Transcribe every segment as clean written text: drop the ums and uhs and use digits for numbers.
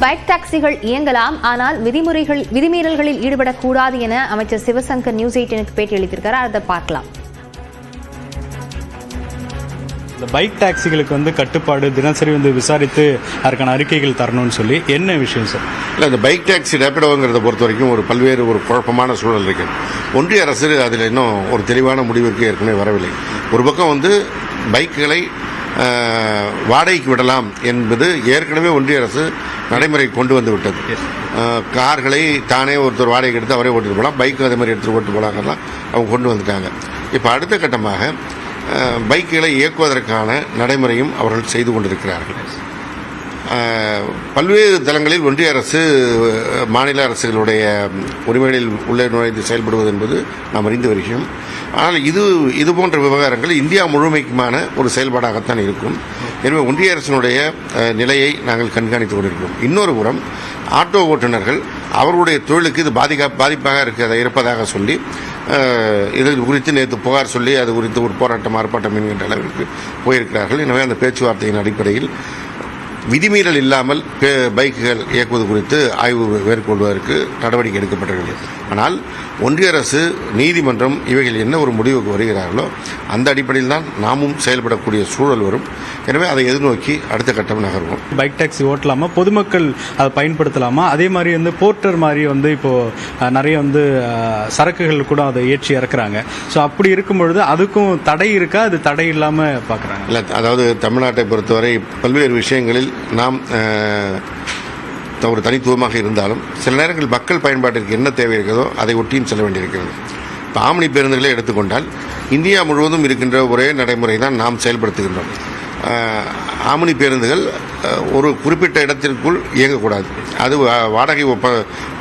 Bike டாக்ஸிகள் இயங்கலாம், ஆனால் விதிமீறல்களில் ஈடுபடக்கூடாது என அமைச்சர் சிவசங்கர் நியூஸ் 18க்கு பேட்டியளித்திருக்கிறார். அதை பார்க்கலாம். இந்த பைக் டாக்ஸிகளுக்கு கட்டுப்பாடு தினசரி விசாரித்து அதற்கான அறிக்கைகள் தரணும்னு சொல்லி என்ன விஷயம் சார்? இல்லை, இந்த பைக் டாக்ஸி ரேபிடோங்கிறத பொறுத்த வரைக்கும் பல்வேறு குழப்பமான சூழல் இருக்கு. ஒன்றிய அரசு அதில் இன்னும் ஒரு தெளிவான முடிவிற்கு ஏற்கனவே வரவில்லை. ஒரு பக்கம் பைக்குகளை வாடகைக்கு விடலாம் என்பது ஏற்கனவே ஒன்றிய அரசு நடைமுறை கொண்டு வந்து விட்டது. கார்களை தானே ஒருத்தர் வாடகைக்கு எடுத்து அவரே ஓட்டிட்டு போகலாம், பைக்கு அதே மாதிரி எடுத்துகிட்டு ஓட்டு போகலாங்கலாம் அவங்க கொண்டு வந்துட்டாங்க. இப்போ அடுத்த கட்டமாக பைக்குகளை இயக்குவதற்கான நடைமுறையும் அவர்கள் செய்து கொண்டிருக்கிறார்கள். பல்வேறு தளங்களில் ஒன்றிய அரசு மாநில அரசுகளுடைய உரிமைகளில் உள்ளே நுழைந்து செயல்படுவது என்பது நாம் அறிந்த விஷயம். ஆனால் இது போன்ற விவகாரங்கள் இந்தியா முழுமைக்குமான ஒரு செயல்பாடாகத்தான் இருக்கும். எனவே ஒன்றிய அரசினுடைய நிலையை நாங்கள் கண்காணித்துக் கொண்டிருக்கிறோம். இன்னொரு புறம் ஆட்டோ ஓட்டுநர்கள் அவர்களுடைய தொழிலுக்கு இது பாதிப்பாக இருப்பதாக சொல்லி இது குறித்து நேற்று புகார் சொல்லி அது குறித்து ஒரு போராட்டம் ஆர்ப்பாட்டம் என்கின்ற அளவிற்கு போயிருக்கிறார்கள். எனவே அந்த பேச்சுவார்த்தையின் அடிப்படையில் விதிமீறல் இல்லாமல் பைக்குகள் இயக்குவது குறித்து ஆய்வு மேற்கொள்வதற்கு நடவடிக்கை எடுக்கப்பட்டிருக்கிறது. ஆனால் ஒன்றிய அரசு, நீதிமன்றம் இவைகள் என்ன ஒரு முடிவுக்கு வருகிறார்களோ அந்த அடிப்படையில் தான் நாமும் செயல்படக்கூடிய சூழல் வரும். எனவே அதை எதிர்நோக்கி அடுத்த கட்டம் நகர்வோம். பைக் டாக்ஸி ஓட்டலாமா, பொதுமக்கள் அதை பயன்படுத்தலாமா, அதே மாதிரி போர்ட்டர் மாதிரி இப்போ நிறைய சரக்குகள் கூட அதை ஏற்றி இறக்குறாங்க. ஸோ அப்படி இருக்கும் பொழுது அதுக்கும் தடை இருக்கா? அது தடை இல்லாமல் பார்க்குறாங்க. இல்லை, அதாவது தமிழ்நாட்டை பொறுத்தவரை பல்வேறு விஷயங்களில் நாம் ஒரு தனித்துவமாக இருந்தாலும் சில நேரங்கள் மக்கள் பயன்பாட்டிற்கு என்ன தேவை இருக்கிறதோ அதை ஒட்டியும் செல்ல வேண்டியிருக்கிறது. இப்போ ஆம்னி பேருந்துகளை எடுத்துக்கொண்டால் இந்தியா முழுவதும் இருக்கின்ற ஒரே நடைமுறை தான் நாம் செயல்படுத்துகின்றோம். ஆம்னி பேருந்துகள் ஒரு குறிப்பிட்ட இடத்திற்குள் இயங்கக்கூடாது. அது வாடகை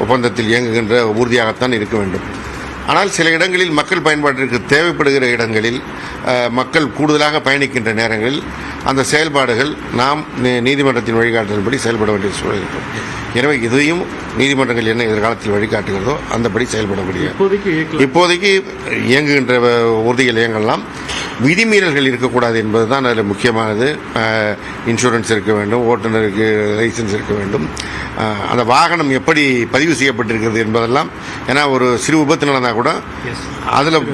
ஒப்பந்தத்தில் இயங்குகின்ற ஊர்தியாகத்தான் இருக்க வேண்டும். ஆனால் சில இடங்களில் மக்கள் பயன்பாட்டிற்கு தேவைப்படுகிற இடங்களில் மக்கள் கூடுதலாக பயணிக்கின்ற நேரங்களில் அந்த செயல்பாடுகள் நாம் நீதிமன்றத்தின் வழிகாட்டுதல்படி செயல்பட வேண்டிய சூழல் இருக்கும். எனவே இதையும் நீதிமன்றங்கள் என்ன எதிர்காலத்தில் வழிகாட்டுகிறதோ அந்தபடி செயல்பட முடியும். இப்போதைக்கு இயங்குகின்ற ஊர்திகள் இயங்கலாம். விதிமீறல்கள் இருக்கக்கூடாது என்பதுதான் அதில் முக்கியமானது. இன்சூரன்ஸ் இருக்க வேண்டும், ஓட்டுநருக்கு லைசன்ஸ் இருக்க வேண்டும், அந்த வாகனம் எப்படி பதிவு செய்யப்பட்டிருக்கிறது என்பதெல்லாம். ஏன்னா ஒரு சிறு விபத்து நடந்தால் கூட அதில்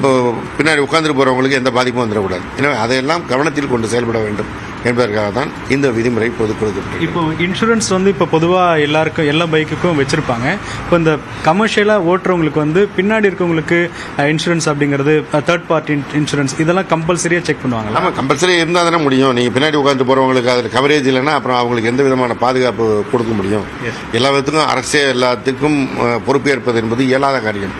பின்னாடி உட்கார்ந்துட்டு போகிறவங்களுக்கு எந்த பாதிப்பும் வந்துடக்கூடாது. எனவே அதையெல்லாம் கவனத்தில் கொண்டு செயல்பட வேண்டும் என்பதற்காக தான் இந்த விதிமுறை பொது கொடுக்கப்பட்டது. இப்போ இன்சூரன்ஸ் இப்போ பொதுவாக எல்லா பைக்குக்கும் வச்சிருப்பாங்க. இப்போ இந்த கமர்ஷியலாக ஓட்டுறவங்களுக்கு பின்னாடி இருக்கவங்களுக்கு இன்சூரன்ஸ் அப்படிங்கிறது தேர்ட் பார்ட்டி இன்சூரன்ஸ் இதெல்லாம் கம்பல்சரியாக செக் பண்ணுவாங்க. ஆமாம், கம்பல்சரியாக இருந்தால் தானே முடியும். நீங்கள் பின்னாடி உட்காந்து போகிறவங்களுக்கு அதில் கவரேஜ் இல்லைன்னா அப்புறம் அவங்களுக்கு எந்த விதமான பாதுகாப்பு கொடுக்க முடியும்? எல்லா விதத்துக்கும் அரசே எல்லாத்துக்கும் பொறுப்பேற்பது என்பது இயலாத காரியம்.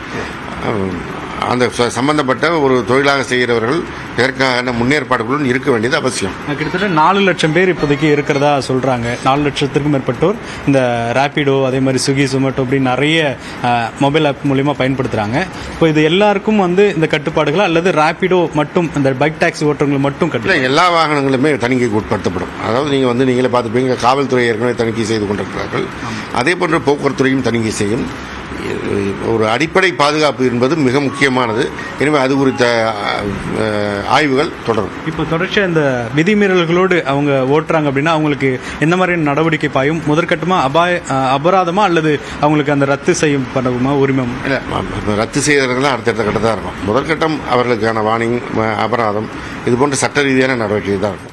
அந்த சம்பந்தப்பட்ட ஒரு தொழிலாக செய்கிறவர்கள் இதற்கான முன்னேற்பாடுகளும் இருக்க வேண்டியது அவசியம். கிட்டத்தட்ட 4 லட்சம் பேர் இப்போதைக்கு இருக்கிறதா சொல்றாங்க. 4 லட்சத்திற்கும் மேற்பட்டோர் இந்த ரேபிடோ, அதே மாதிரி ஸ்விக்கி, ஜொமேட்டோ அப்படி நிறைய மொபைல் ஆப் மூலியமா பயன்படுத்துறாங்க. இப்போ இது எல்லாருக்கும் இந்த கட்டுப்பாடுகளா அல்லது ரேபிடோ மட்டும் இந்த பைக் டாக்ஸி ஓட்டுறவங்களுக்கு மட்டும் கட்டுப்பாடு? எல்லா வாகனங்களுமே தணிக்கைக்கு உட்படுத்தப்படும். அதாவது நீங்களே பார்த்துப்பீங்க, காவல்துறை ஏற்கனவே தணிக்கை செய்து கொண்டிருக்கிறார்கள். அதே போன்ற போக்குவரத்துறையும் தணிக்கை செய்யும். ஒரு அடிப்படை பாதுகாப்பு என்பது மிக முக்கியமானது. எனவே அது குறித்த ஆய்வுகள் தொடரும். இப்போ தொடர்ச்சியாக இந்த விதிமீறல்களோடு அவங்க ஓட்டுறாங்க அப்படின்னா அவங்களுக்கு எந்த மாதிரியான நடவடிக்கை பாயும்? முதற்கட்டமாக அபராதமா அல்லது அவங்களுக்கு அந்த ரத்து செய்யும் பண்ணவுமா உரிமை? இல்லை, ரத்து செய்யறதுலாம் அடுத்தடுத்த கட்டம் தான் இருக்கும். முதற்கட்டம் அவர்களுக்கான வார்னிங், அபராதம் இது போன்ற சட்ட ரீதியான நடவடிக்கை தான் இருக்கும்.